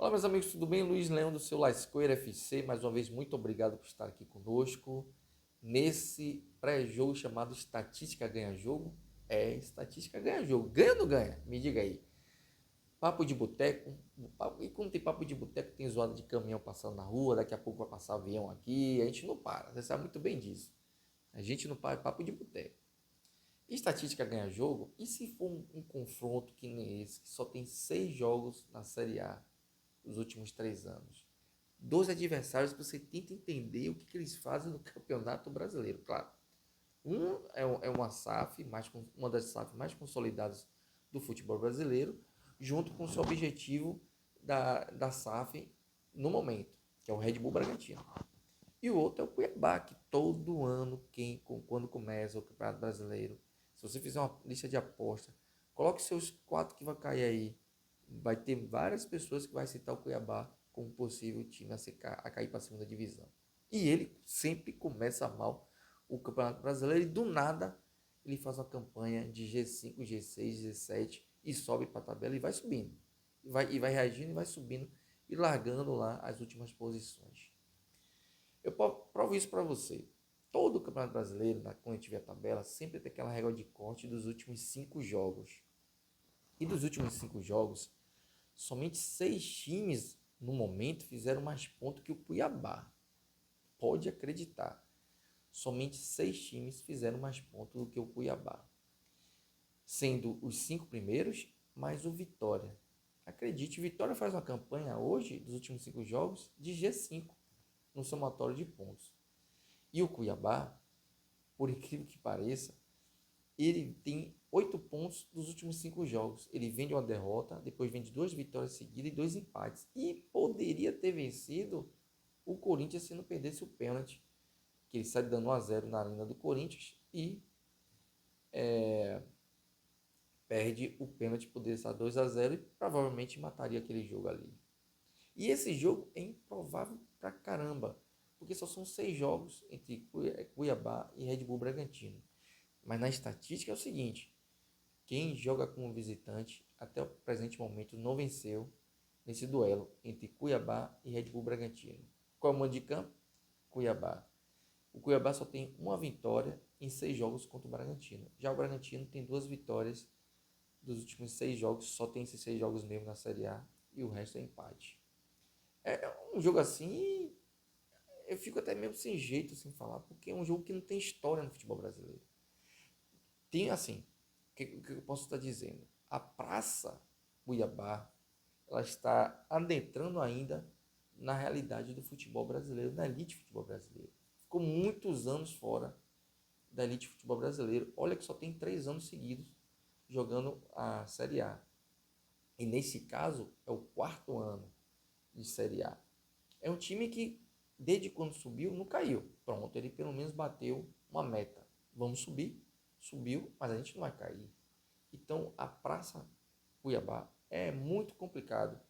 Olá, meus amigos, tudo bem? Luiz Leão do seu Lascoeira FC, mais uma vez, muito obrigado por estar aqui conosco nesse pré-jogo chamado Estatística Ganha Jogo. Estatística ganha jogo. Ganha ou não ganha? Me diga aí. Papo de boteco. E quando tem papo de boteco, tem zoada de caminhão passando na rua, daqui a pouco vai passar avião aqui, a gente não para, você sabe muito bem disso. A gente não para, é papo de boteco. Estatística ganha jogo, e se for um confronto que nem esse, que só tem 6 jogos na Série A nos últimos 3 anos? Dois adversários que você tenta entender o que eles fazem no Campeonato Brasileiro, claro. Uma SAF, uma das SAF mais consolidadas do futebol brasileiro, junto com o seu objetivo da SAF no momento, que é o Red Bull Bragantino. E o outro é o Cuiabá, que todo ano, quando começa o Campeonato Brasileiro, se você fizer uma lista de aposta, coloque seus 4 que vai cair aí. Vai ter várias pessoas que vai citar o Cuiabá como possível time a cair para a segunda divisão. E ele sempre começa mal o Campeonato Brasileiro e do nada ele faz uma campanha de G5, G6, G7 e sobe para a tabela e vai subindo. E vai reagindo e vai subindo e largando lá as últimas posições. Eu provo isso para você. Todo o Campeonato Brasileiro, quando a gente vê a tabela, sempre tem aquela regra de corte dos últimos 5 jogos. E dos últimos 5 jogos, somente 6 times no momento fizeram mais pontos que o Cuiabá. Pode acreditar. Somente 6 times fizeram mais pontos do que o Cuiabá. Sendo os 5 primeiros, mais o Vitória. Acredite, o Vitória faz uma campanha hoje, dos últimos 5 jogos, de G5 no somatório de pontos. E o Cuiabá, por incrível que pareça, ele tem 8 pontos dos últimos 5 jogos. Ele vem de uma derrota, depois vem de 2 vitórias seguidas e 2 empates. E poderia ter vencido o Corinthians se não perdesse o pênalti, que ele sai dando 1-0 na arena do Corinthians e perde o pênalti, poderia estar 2-0 e provavelmente mataria aquele jogo ali. E esse jogo é improvável pra caramba, porque só são 6 jogos entre Cuiabá e Red Bull Bragantino. Mas na estatística é o seguinte: quem joga como visitante até o presente momento não venceu nesse duelo entre Cuiabá e Red Bull Bragantino. Qual é o mando de campo? Cuiabá. O Cuiabá só tem uma vitória em 6 jogos contra o Bragantino. Já o Bragantino tem 2 vitórias dos últimos 6 jogos, só tem esses 6 jogos mesmo na Série A e o resto é empate. É um jogo assim, eu fico até mesmo sem jeito sem falar, porque é um jogo que não tem história no futebol brasileiro. Tem assim, o que eu posso estar dizendo? A Praça Cuiabá, ela está adentrando ainda na realidade do futebol brasileiro, na elite futebol brasileiro. Ficou muitos anos fora da elite futebol brasileiro. Olha que só tem 3 anos seguidos jogando a Série A. E nesse caso é o 4º ano de Série A. É um time que, desde quando subiu, não caiu. Pronto, ele pelo menos bateu uma meta. Vamos subir, subiu, mas a gente não vai cair. Então, a Praça Cuiabá é muito complicado.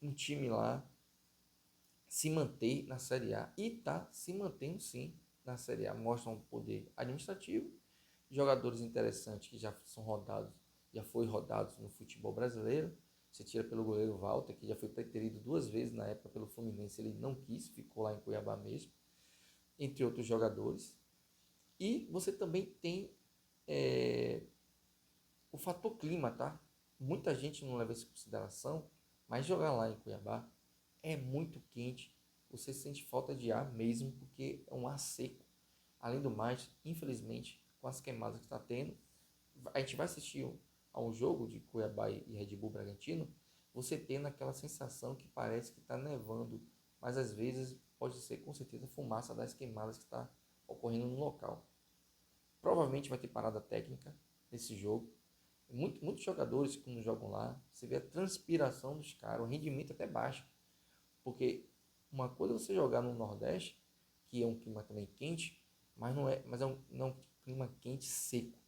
Um time lá se manter na Série A e está se mantendo sim na Série A. Mostra um poder administrativo, jogadores interessantes que já são rodados, já foi rodados no futebol brasileiro. Você tira pelo goleiro Walter, que já foi preterido 2 vezes na época pelo Fluminense, ele não quis, ficou lá em Cuiabá mesmo, entre outros jogadores. E você também tem o fator clima, tá? Muita gente não leva isso em consideração, mas jogar lá em Cuiabá é muito quente. Você sente falta de ar mesmo, porque é um ar seco. Além do mais, infelizmente, com as queimadas que está tendo, a gente vai assistir a um jogo de Cuiabá e Red Bull Bragantino, você tendo aquela sensação que parece que está nevando, mas às vezes pode ser com certeza fumaça das queimadas que está ocorrendo no local. Provavelmente vai ter parada técnica nesse jogo. Muitos jogadores que não jogam lá, você vê a transpiração dos caras, o rendimento até baixo. Porque uma coisa é você jogar no Nordeste, que é um clima também quente, mas não é um clima quente seco.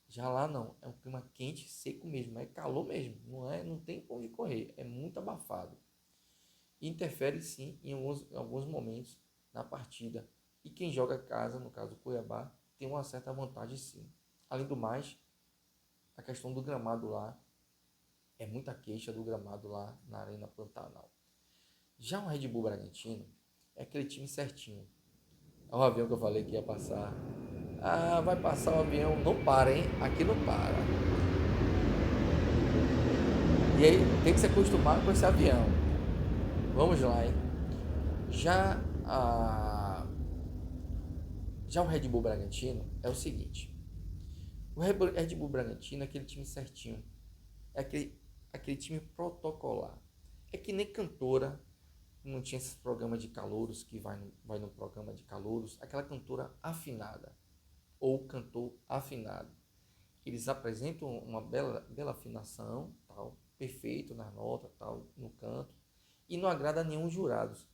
Já lá não, é um clima quente seco mesmo, é calor mesmo, não tem pra onde correr, é muito abafado. E interfere sim em alguns momentos na partida. E quem joga casa, no caso o Cuiabá, tem uma certa vantagem sim. Além do mais, a questão do gramado lá É muita queixa do gramado lá na Arena Pantanal. Já o Red Bull Bragantino é aquele time certinho. É o avião que eu falei que ia passar. Ah, vai passar o avião. Não para, hein? Aqui não para. E aí tem que se acostumar com esse avião. Vamos lá, hein? Já, a... Já o Red Bull Bragantino é o seguinte. O Red Bull Bragantino é aquele time certinho. É aquele time protocolar. É que nem cantora. Não tinha esses programas de calouros que vai no programa de calouros. Aquela cantora afinada. Ou cantor afinado. Eles apresentam uma bela afinação, tal, perfeito na nota, tal, no canto, e não agrada a nenhum jurados.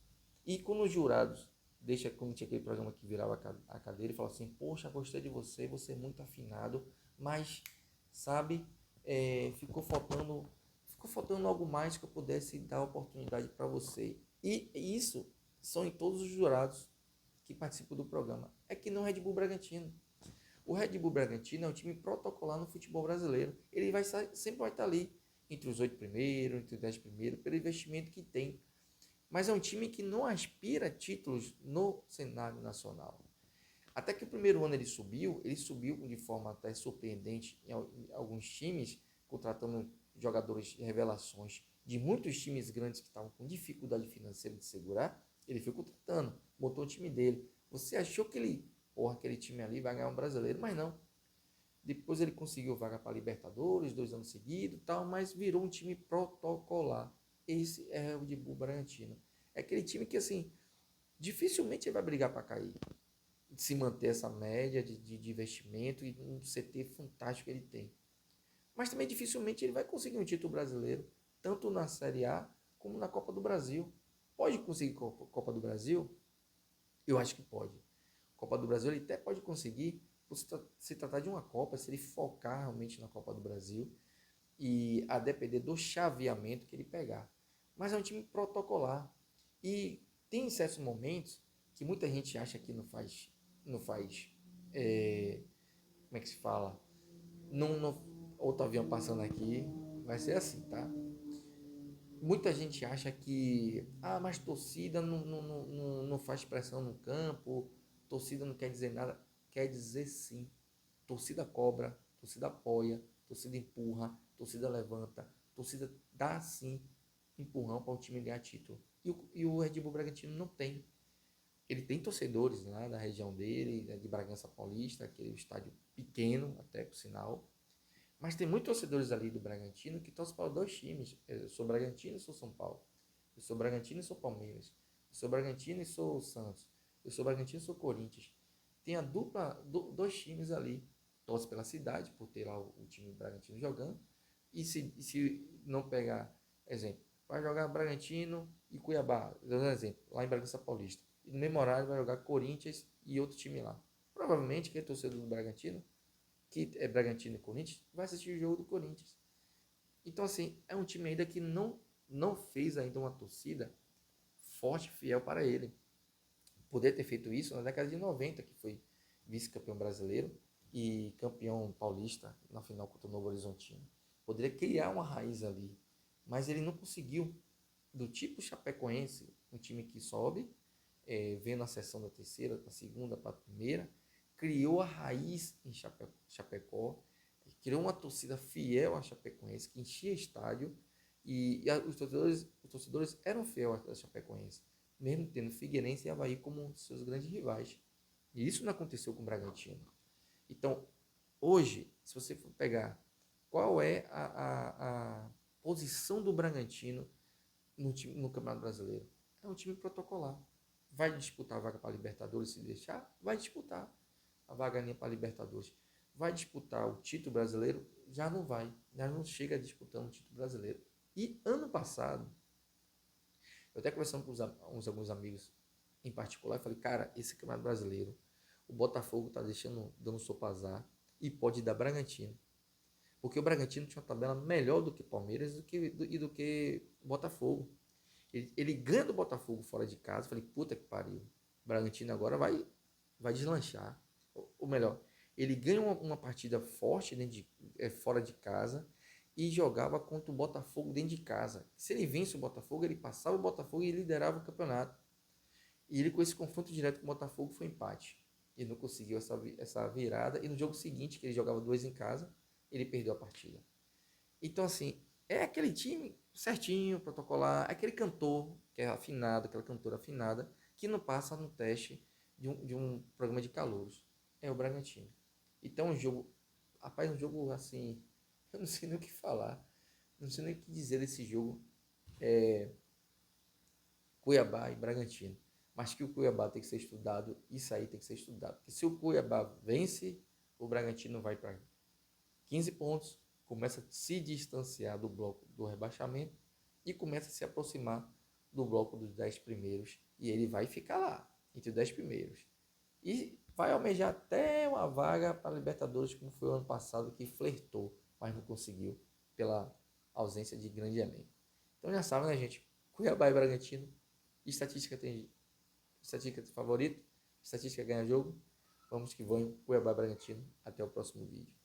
E quando os jurados deixa, como tinha aquele programa que virava a cadeira e falava assim, poxa, gostei de você, você é muito afinado, mas, sabe, ficou faltando algo mais que eu pudesse dar oportunidade para você. E isso são em todos os jurados que participam do programa. É que não é Red Bull Bragantino. O Red Bull Bragantino é um time protocolar no futebol brasileiro. Ele sempre vai estar ali, entre os 8 primeiros, entre os 10 primeiros, pelo investimento que tem. Mas é um time que não aspira a títulos no cenário nacional. Até que o primeiro ano ele subiu de forma até surpreendente em alguns times, contratando jogadores de revelações de muitos times grandes que estavam com dificuldade financeira de segurar. Ele foi contratando, montou o time dele. Você achou que aquele time ali vai ganhar um brasileiro, mas não. Depois ele conseguiu vaga para Libertadores, 2 anos seguidos, tal, mas virou um time protocolar. Esse é o Red Bull Bragantino. É aquele time que, assim, dificilmente ele vai brigar para cair. Se manter essa média de investimento e um CT fantástico que ele tem. Mas também dificilmente ele vai conseguir um título brasileiro, tanto na Série A como na Copa do Brasil. Pode conseguir Copa do Brasil? Eu acho que pode. Copa do Brasil ele até pode conseguir, por se tratar de uma Copa, se ele focar realmente na Copa do Brasil e a depender do chaveamento que ele pegar. Mas é um time protocolar. E tem certos momentos que muita gente acha que não faz, como é que se fala? Outro avião passando aqui, vai ser assim, tá? Muita gente acha que, mas torcida não faz pressão no campo, torcida não quer dizer nada. Quer dizer sim. Torcida cobra, torcida apoia, torcida empurra, torcida levanta, torcida dá sim empurrão para o time ganhar título. E o Red Bull Bragantino não tem. Ele tem torcedores lá da região dele, de Bragança Paulista, aquele estádio pequeno, até por sinal. Mas tem muitos torcedores ali do Bragantino que torcem para 2 times. Eu sou Bragantino e sou São Paulo. Eu sou Bragantino e sou Palmeiras. Eu sou Bragantino e sou Santos. Eu sou Bragantino e sou Corinthians. Tem a dupla, 2 times ali. Torce pela cidade, por ter lá o time Bragantino jogando. E se não pegar, exemplo, vai jogar Bragantino e Cuiabá, dando um exemplo, lá em Bragança Paulista. E no mesmo horário vai jogar Corinthians e outro time lá. Provavelmente quem é torcedor do Bragantino, que é Bragantino e Corinthians, vai assistir o jogo do Corinthians. Então, assim, é um time ainda que não fez ainda uma torcida forte e fiel para ele. Poder ter feito isso na década de 90, que foi vice-campeão brasileiro e campeão paulista na final contra o Novo Horizontino. Poderia criar uma raiz ali, mas ele não conseguiu. Do tipo Chapecoense, um time que sobe, vem na seção da terceira, da segunda para a primeira, criou a raiz em Chapecó, criou uma torcida fiel a Chapecoense, que enchia estádio, os torcedores eram fiéis a Chapecoense, mesmo tendo Figueirense e Avaí como seus grandes rivais. E isso não aconteceu com o Bragantino. Então, hoje, se você for pegar qual é a posição do Bragantino no Campeonato Brasileiro, é um time protocolar. Vai disputar a vaga para a Libertadores se deixar? Vai disputar a vaga para a Libertadores. Vai disputar o título brasileiro? Já não vai. Já não chega disputando o título brasileiro. E ano passado, eu até conversando com alguns amigos em particular, eu falei, cara, esse Campeonato Brasileiro, o Botafogo está dando sopa azar e pode dar Bragantino. Porque o Bragantino tinha uma tabela melhor do que Palmeiras e do que Botafogo. Ele ganha do Botafogo fora de casa. Eu falei, puta que pariu. O Bragantino agora vai deslanchar. Ou melhor, ele ganha uma partida forte fora de casa e jogava contra o Botafogo dentro de casa. Se ele vence o Botafogo, ele passava o Botafogo e liderava o campeonato. E ele, com esse confronto direto com o Botafogo, foi empate. E não conseguiu essa virada. E no jogo seguinte, que ele jogava 2 em casa, ele perdeu a partida. Então, assim, é aquele time certinho, protocolar, é aquele cantor que é afinado, aquela cantora afinada, que não passa no teste de um programa de calouros. É o Bragantino. Então, rapaz, um jogo assim, eu não sei nem o que falar, não sei nem o que dizer desse jogo, Cuiabá e Bragantino. Mas que o Cuiabá tem que ser estudado, isso aí tem que ser estudado. Porque se o Cuiabá vence, o Bragantino vai para 15 pontos, começa a se distanciar do bloco do rebaixamento e começa a se aproximar do bloco dos 10 primeiros. E ele vai ficar lá, entre os 10 primeiros. E vai almejar até uma vaga para a Libertadores, como foi o ano passado, que flertou, mas não conseguiu, pela ausência de grande elenco. Então já sabe, né, gente? Cuiabá e Bragantino. Estatística favorito. Estatística ganha jogo. Vamos que vamos. Cuiabá e Bragantino. Até o próximo vídeo.